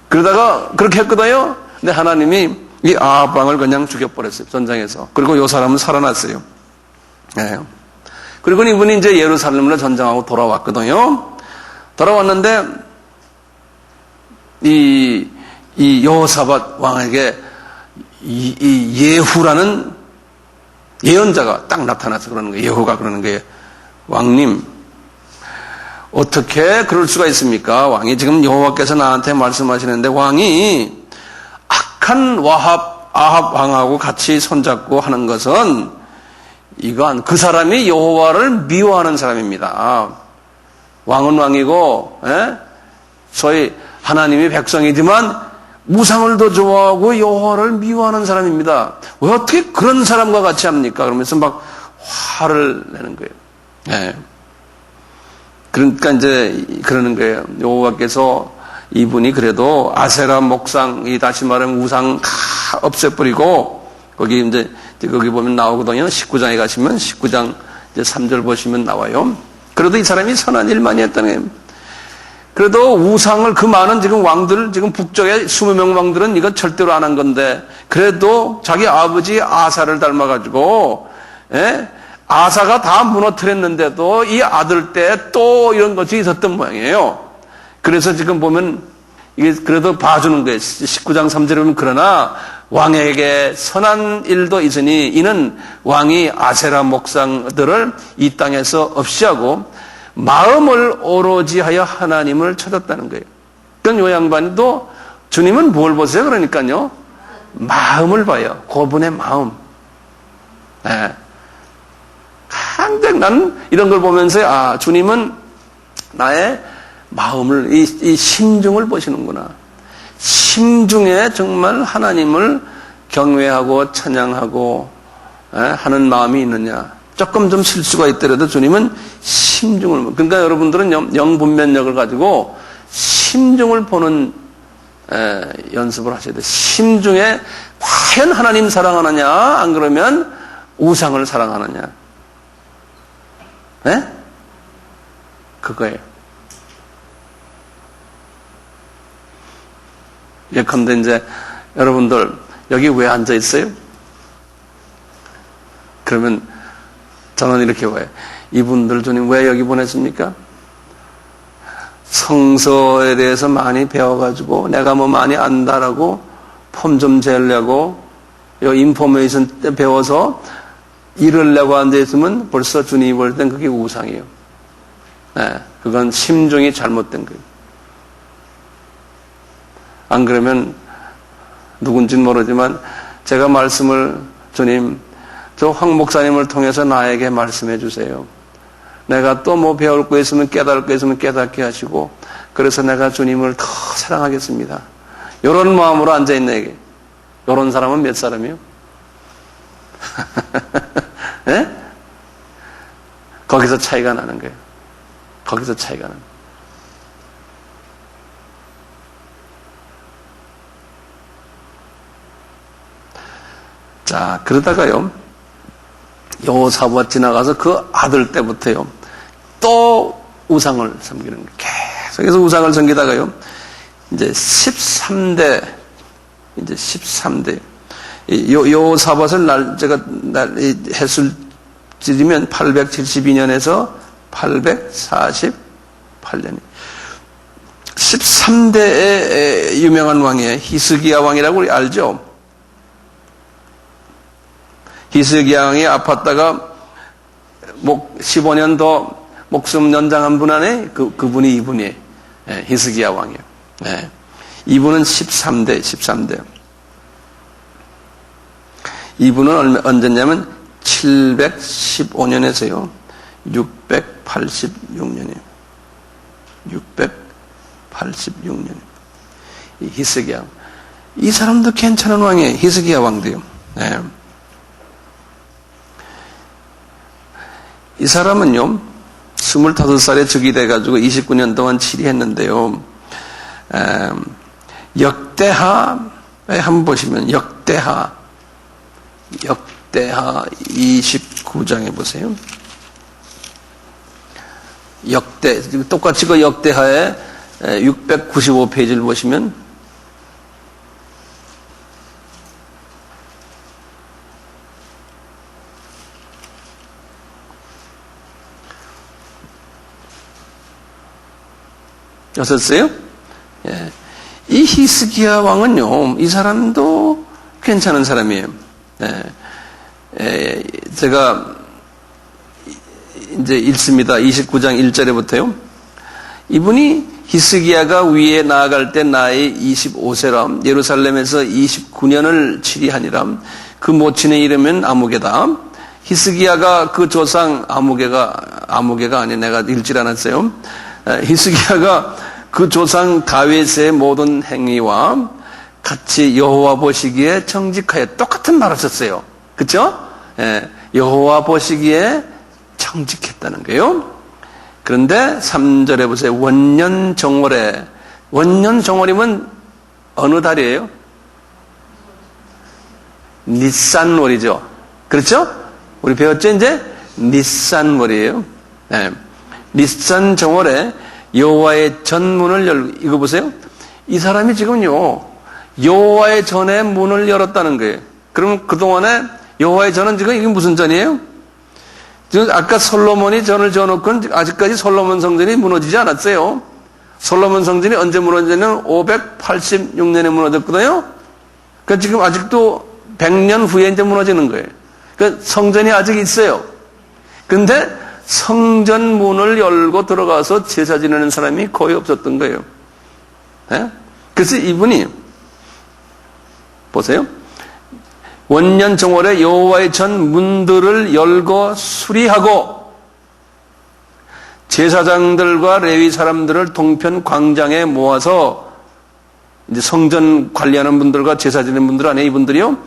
그러다가 그렇게 했거든요. 근데 하나님이 이 아합 왕을 그냥 죽여버렸어요. 전장에서. 그리고 이 사람은 살아났어요. 네. 그리고 이분이 이제 예루살렘으로 전장하고 돌아왔거든요. 돌아왔는데 이 여호사밧 왕에게 이 예후라는 예언자가 딱 나타나서 그러는 거예요. 예후가 그러는 거예요. 왕님, 어떻게 그럴 수가 있습니까? 왕이 지금 여호와께서 나한테 말씀하시는데 왕이 악한 아합 왕하고 같이 손잡고 하는 것은 이건 그 사람이 여호와를 미워하는 사람입니다. 왕은 왕이고, 소위 하나님이 백성이지만 우상을 더 좋아하고 여호와를 미워하는 사람입니다. 왜 어떻게 그런 사람과 같이 합니까? 그러면서 막 화를 내는 거예요. 네. 그러니까 이제 그러는 거예요. 여호와께서 이분이 그래도 아세라 목상, 다시 말하면 우상 다 없애버리고, 거기 이제 거기 보면 나오거든요. 19장에 가시면 19장 이제 3절 보시면 나와요. 그래도 이 사람이 선한 일 많이 했다는 거예요. 그래도 우상을 그 많은 지금 왕들, 지금 북쪽의 20명 왕들은 이거 절대로 안 한 건데, 그래도 자기 아버지 아사를 닮아가지고, 아사가 다 무너뜨렸는데도 이 아들 때 또 이런 것이 있었던 모양이에요. 그래서 지금 보면 이게 그래도 봐주는 거예요. 19장 3절에 보면 그러나 왕에게 선한 일도 있으니 이는 왕이 아세라 목상들을 이 땅에서 없이 하고 마음을 오로지 하여 하나님을 찾았다는 거예요. 그러니까 요 양반도 주님은 뭘 보세요? 그러니까요. 마음을 봐요. 그분의 마음. 네. 항상 나는 이런 걸 보면서 주님은 나의 마음을 이 심중을 보시는구나. 심중에 정말 하나님을 경외하고 찬양하고 하는 마음이 있느냐. 조금 좀 실수가 있더라도 주님은 심중을, 그러니까 여러분들은 영분별력을 가지고 심중을 보는 연습을 하셔야 돼요. 심중에 과연 하나님 사랑하느냐, 안 그러면 우상을 사랑하느냐. 네? 그거예요. 예컨대 이제 여러분들 여기 왜 앉아 있어요? 그러면 저는 이렇게 봐요. 이분들 주님 왜 여기 보냈습니까? 성서에 대해서 많이 배워가지고 내가 뭐 많이 안다라고 폼 좀 재려고 인포메이션 때 배워서 이러려고 앉아있으면 벌써 주님이 볼 땐 그게 우상이에요. 네, 그건 심중이 잘못된 거예요. 안 그러면 누군지는 모르지만 제가 말씀을 주님 저 황 목사님을 통해서 나에게 말씀해 주세요. 내가 또 뭐 배울 거 있으면 깨달을 거 있으면 깨닫게 하시고 그래서 내가 주님을 더 사랑하겠습니다. 이런 마음으로 앉아있네 이게. 이런 사람은 몇 사람이요? 네? 거기서 차이가 나는 거예요. 거기서 차이가 나는 거예요. 자, 그러다가요, 여호사밧 지나가서 그 아들 때부터요, 또 우상을 섬기는 거예요. 계속해서 우상을 섬기다가요, 이제 13대, 여호사밧을 제가 해술 찌르면 872년에서 848년. 13대의 유명한 왕이에요. 히스기야 왕이라고 우리 알죠? 히스기야 왕이 아팠다가 15년 더 목숨 연장한 분 안에 그분이 이분이에요. 히스기야 왕이에요. 이분은 13대. 이분은 언제냐면 715년에서요. 686년이에요. 686년. 이 히스기야. 이 사람도 괜찮은 왕이에요. 히스기야 왕도요. 네. 이 사람은요, 25살에 즉위 돼가지고 29년 동안 치리했는데요. 역대하에 한번 보시면, 역대하 29장에 보세요. 똑같이 그 역대하에 695페이지를 보시면, 여셨어요? 예. 이 히스기야 왕은요, 이 사람도 괜찮은 사람이에요. 제가 이제 읽습니다. 29장 1절에부터요. 이분이 히스기야가 위에 나아갈 때 나이 25세라 예루살렘에서 29년을 치리하니라. 그 모친의 이름은 아무개다. 히스기야가 그 조상 아무개가 아니 내가 읽질 않았어요. 히스기야가 그 조상 다윗의 모든 행위와 같이 여호와 보시기에 정직하여 똑같은 말을 썼어요. 그렇죠? 여호와 보시기에 정직했다는 거예요. 그런데 3절에 보세요. 원년정월에, 원년정월이면 어느 달이에요? 니산월이죠. 그렇죠? 우리 배웠죠 이제? 니산월이에요. 니산정월에 여호와의 전문을 열고, 이거 보세요. 이 사람이 지금요 여호와의 전의 문을 열었다는 거예요. 그럼 그동안에 여호와의 전은 지금 이게 무슨 전이에요? 지금 아까 솔로몬이 전을 지어놓고 아직까지 솔로몬 성전이 무너지지 않았어요. 솔로몬 성전이 언제 무너졌냐면 586년에 무너졌거든요. 그러니까 지금 아직도 100년 후에 이제 무너지는 거예요. 그러니까 성전이 아직 있어요. 근데 성전 문을 열고 들어가서 제사 지내는 사람이 거의 없었던 거예요. 그래서 이분이 보세요. 원년 정월에 여호와의 전 문들을 열고 수리하고 제사장들과 레위 사람들을 동편 광장에 모아서 이제 성전 관리하는 분들과 제사 지내는 분들 안에 이분들이요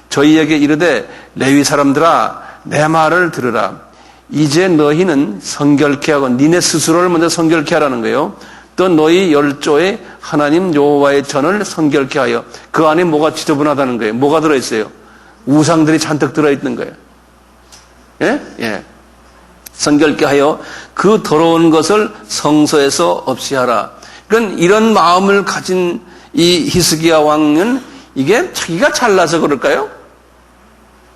저희에게 이르되 레위 사람들아 내 말을 들으라. 이제 너희는 성결케 하고 니네 스스로를 먼저 성결케 하라는 거예요. 또 너희 열조의 하나님 여호와의 전을 성결케 하여. 그 안에 뭐가 지저분하다는 거예요. 뭐가 들어있어요? 우상들이 잔뜩 들어있는 거예요. 예? 성결케 하여 그 더러운 것을 성소에서 없이 하라. 그러니까 이런 마음을 가진 이 히스기야 왕은 이게 자기가 잘나서 그럴까요?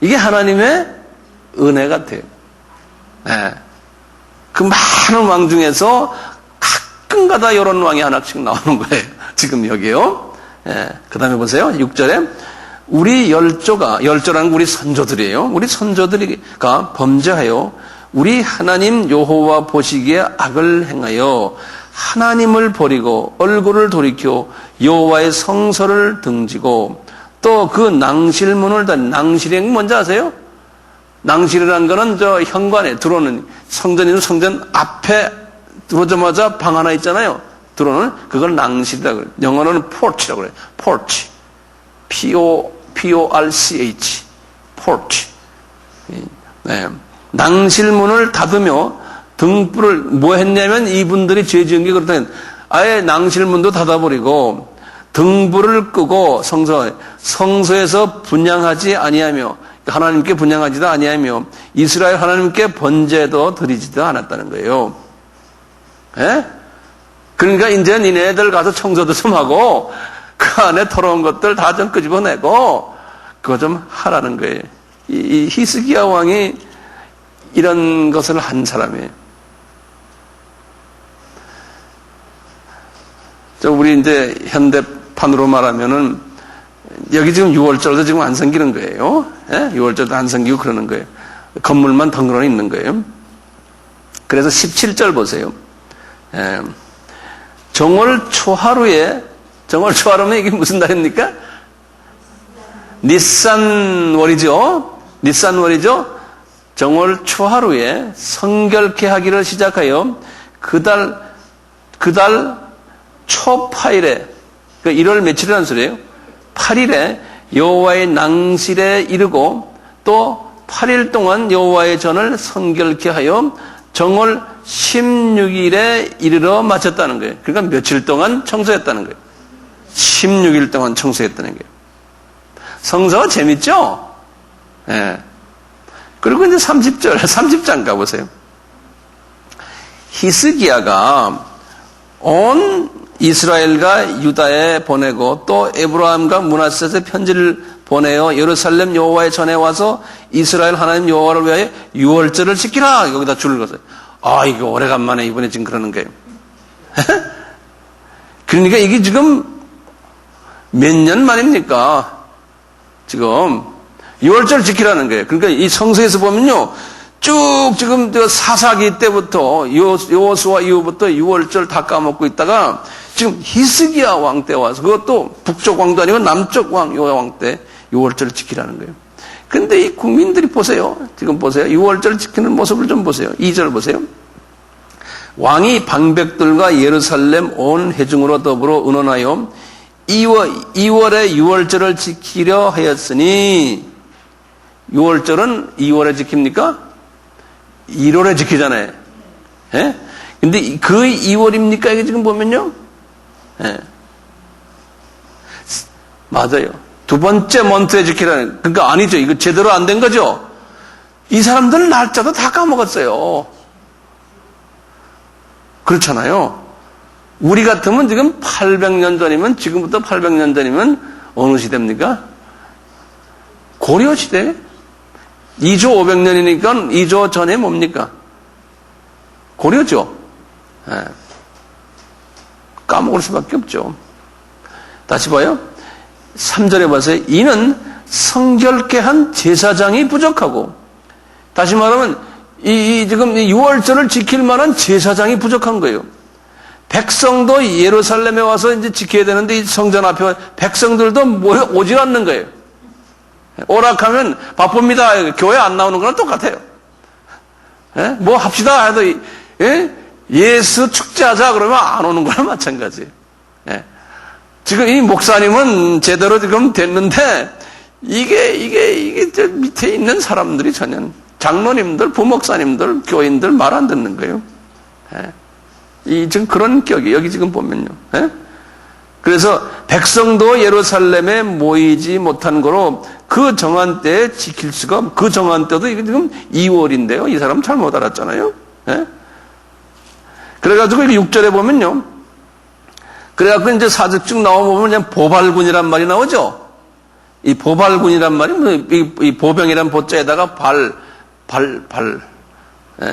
이게 하나님의 은혜 같아요. 그 많은 왕 중에서 가끔가다 이런 왕이 하나씩 나오는 거예요. 지금 여기요. 그 다음에 보세요. 6절에 우리 열조라는 우리 선조들이에요. 우리 선조들이가 범죄하여 우리 하나님 여호와 보시기에 악을 행하여 하나님을 버리고 얼굴을 돌이켜 여호와의 성소를 등지고 또 그 낭실문을 단 낭실이 뭔지 아세요? 낭실이라는 거는 저 현관에 들어오는 성전이면 성전 앞에 들어오자마자 방 하나 있잖아요. 들어오는 그걸 낭실이라고 그래요. 영어로는 porch라고 그래요. porch. P-O-R-C-H. porch. 낭실문을 닫으며 등불을 뭐 했냐면 이분들이 죄 지은 게 그렇다면 아예 낭실문도 닫아버리고 등불을 끄고 성소에서 분향하지 아니하며 하나님께 분향하지도 아니하며 이스라엘 하나님께 번제도 드리지도 않았다는 거예요. 그러니까 이제 니네들 가서 청소도 좀 하고 그 안에 더러운 것들 다 좀 끄집어내고 그거 좀 하라는 거예요. 이 히스기야 왕이 이런 것을 한 사람이에요. 우리 이제 현대판으로 말하면은 여기 지금 6월절도 지금 안 생기는 거예요. 6월절도 안 생기고 그러는 거예요. 건물만 덩그러니 있는 거예요. 그래서 17절 보세요. 정월 초하루에, 정월 초하루면 이게 무슨 날입니까? 니산월이죠. 니산월이죠. 정월 초하루에 성결케 하기를 시작하여 그달 초 8일에, 그 1월 며칠이라는 소리예요. 8일에 여호와의 낭실에 이르고 또 8일 동안 여호와의 전을 성결케 하여 정월 16일에 이르러 마쳤다는 거예요. 그러니까 며칠 동안 청소했다는 거예요. 16일 동안 청소했다는 거예요. 성서가 재밌죠? 예. 그리고 이제 30장 가보세요. 히스기야가 온 이스라엘과 유다에 보내고 또 에브라임과 므낫셋에 편지를 보내어 예루살렘 여호와의 전에 와서 이스라엘 하나님 여호와를 위하여 유월절을 지키라. 여기다 줄을 그었어요. 아, 이거 오래간만에 이번에 지금 그러는 거예요. 그러니까 이게 지금 몇 년 만입니까? 지금 유월절 지키라는 거예요. 그러니까 이 성서에서 보면요, 쭉 지금 사사기 때부터 여호수아 이후부터 유월절 다 까먹고 있다가 지금 히스기야 왕 때 와서, 그것도 북쪽 왕도 아니고 남쪽 왕 때 유월절을 지키라는 거예요. 근데 이 국민들이 보세요. 지금 보세요. 유월절 지키는 모습을 좀 보세요. 2절 보세요. 왕이 방백들과 예루살렘 온 회중으로 더불어 의논하여 2월에 유월절을 지키려 하였으니, 유월절은 2월에 지킵니까? 1월에 지키잖아요. 예? 근데 그 2월입니까? 이게 지금 보면요. 예. 맞아요. 두 번째 먼트에 지키라는, 그러니까 아니죠. 이거 제대로 안 된 거죠? 이 사람들은 날짜도 다 까먹었어요. 그렇잖아요. 우리 같으면 지금 800년 전이면, 지금부터 800년 전이면 어느 시대입니까? 고려 시대? 2조 500년이니까 2조 전에 뭡니까? 고려죠. 예. 까먹을 수밖에 없죠. 다시 봐요. 3절에 보세요. 이는 성결케 한 제사장이 부족하고, 다시 말하면 지금 6월절을 지킬 만한 제사장이 부족한 거예요. 백성도 예루살렘에 와서 이제 지켜야 되는데 이 성전 앞에 백성들도 오질 않는 거예요. 오락하면 바쁩니다. 교회 안 나오는 거랑 똑같아요. 예? 뭐 합시다 해도 예? 예수 축제하자 그러면 안 오는 거랑 마찬가지. 예. 지금 이 목사님은 제대로 지금 됐는데 이게 저 밑에 있는 사람들이 전혀 장로님들, 부목사님들, 교인들 말 안 듣는 거예요. 예. 지금 그런 격이 여기 지금 보면요. 예? 그래서 백성도 예루살렘에 모이지 못한 거로 그 정한 때에 지킬 수가 없고, 그 정한 때도 이게 지금 2월인데요. 이 사람 잘못 알았잖아요. 예? 그래가지고 6절에 보면요. 그래갖고 이제 사적 쭉 나오면 그냥 보발군이란 말이 나오죠. 이 보발군이란 말이 이 보병이란 보자에다가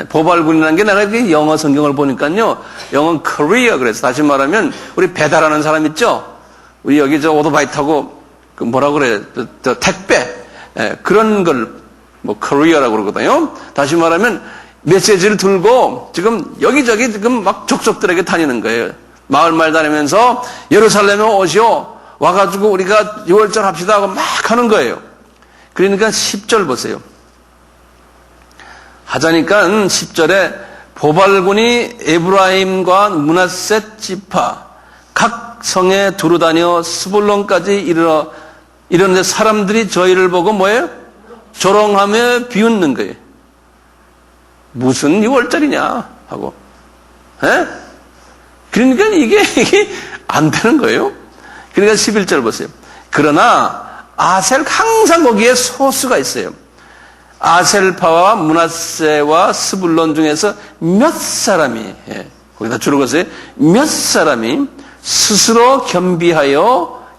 보발군이라는 게 내가 영어 성경을 보니까요. 영어는 courier 그래서 다시 말하면 우리 배달하는 사람 있죠? 우리 여기 저 오토바이 타고 그 뭐라 그래? 저 택배. 그런 걸 뭐 courier라고 그러거든요. 다시 말하면 메시지를 들고 지금 여기저기 지금 막 족속들에게 다니는 거예요. 마을마을 다니면서 예루살렘에 오시오. 와가지고 우리가 유월절 합시다 하고 막 하는 거예요. 그러니까 10절 보세요. 하자니까 10절에 보발군이 에브라임과 므낫셋 지파 각 성에 두루 다녀 스불론까지 이르는데 사람들이 저희를 보고 뭐예요? 조롱하며 비웃는 거예요. 무슨 6월절이냐 하고. 에? 그러니까 이게 안 되는 거예요. 그러니까 11절 보세요. 그러나 아셀 항상 거기에 소수가 있어요. 아셀파와 므낫세와 스불론 중에서 몇 사람이, 거기다 줄을 그었어요. 몇 사람이 스스로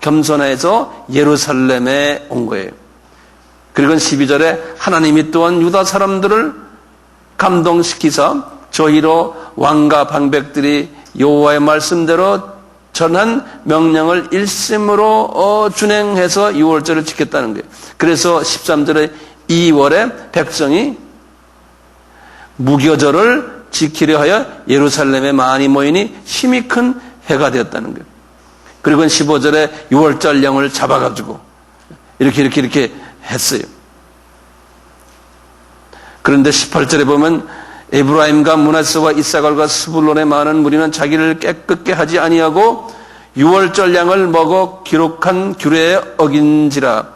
겸손해서 예루살렘에 온 거예요. 그리고 12절에 하나님이 또한 유다 사람들을 감동시키사 저희로 왕과 방백들이 여호와의 말씀대로 전한 명령을 일심으로 준행해서 6월절을 지켰다는 거예요. 그래서 13절에 2월에 백성이 무교절을 지키려 하여 예루살렘에 많이 모이니 힘이 큰 해가 되었다는 거예요. 그리고 15절에 6월절 양을 잡아가지고 이렇게 했어요. 그런데 18절에 보면 에브라임과 므낫세와 이사갈과 스불론의 많은 무리는 자기를 깨끗게 하지 아니하고 유월절 양을 먹어 기록한 규례에 어긴지라.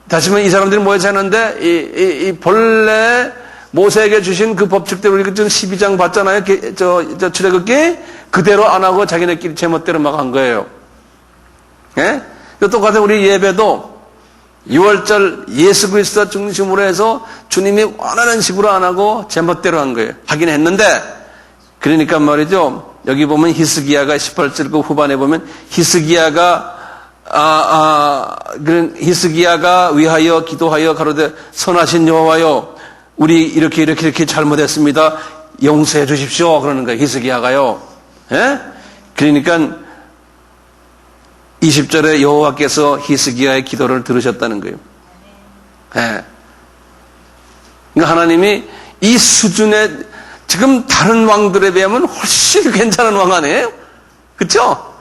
다시 말하면 이 사람들이 뭐해서 하는데 이 본래 모세에게 주신 그 법칙대로 우리 지금 12장 봤잖아요. 저 출애굽기 그대로 안 하고 자기네끼리 제멋대로 막 한 거예요. 예? 똑같은 우리 예배도 6월절 예수 그리스도 중심으로 해서 주님이 원하는 식으로 안 하고 제멋대로 한 거예요. 하긴 했는데, 그러니까 말이죠. 여기 보면 히스기야가 18절 그 후반에 보면 히스기야가 위하여 기도하여 가로되 선하신 여호와여 우리 이렇게 잘못했습니다. 용서해 주십시오. 그러는 거예요. 히스기야가요. 예? 그러니까 20절에 여호와께서 히스기야의 기도를 들으셨다는 거예요. 예. 그러니까 하나님이 이 수준의 지금 다른 왕들에 비하면 훨씬 괜찮은 왕 아니에요? 그렇죠?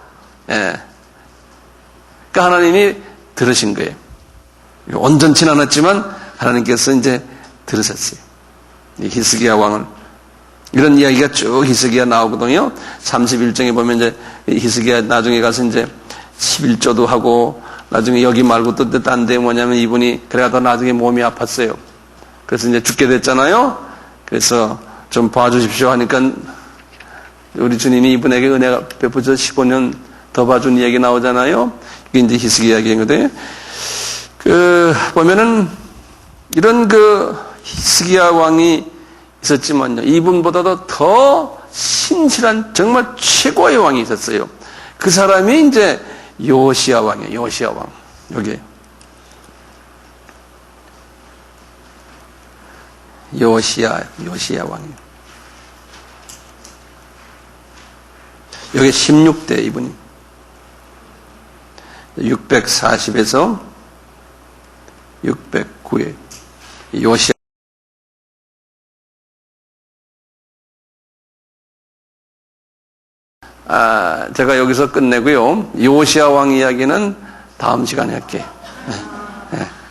예. 그러니까 하나님이 들으신 거예요. 온전치는 않았지만 하나님께서 이제 들으셨어요. 이 히스기야 왕을. 이런 이야기가 쭉 히스기야 나오거든요. 31장에 보면 이제 히스기야 나중에 가서 이제 11조도 하고 나중에 여기 말고 또 딴 데 뭐냐면 이분이 그래가 나중에 몸이 아팠어요. 그래서 이제 죽게 됐잖아요. 그래서 좀 봐주십시오 하니까 우리 주님이 이분에게 은혜가 베푸셔 15년 더 봐준 이야기 나오잖아요. 이게 이제 히스기야 이야기거든요. 보면은 이런 히스기야 왕이 있었지만요. 이분보다도 더 신실한 정말 최고의 왕이 있었어요. 그 사람이 이제 요시야 왕이에요. 요시야 왕. 여기. 요시야 왕이에요. 여기 16대 이분이. 640에서 609에 요시야. 제가 여기서 끝내고요. 요시야 왕 이야기는 다음 시간에 할게요.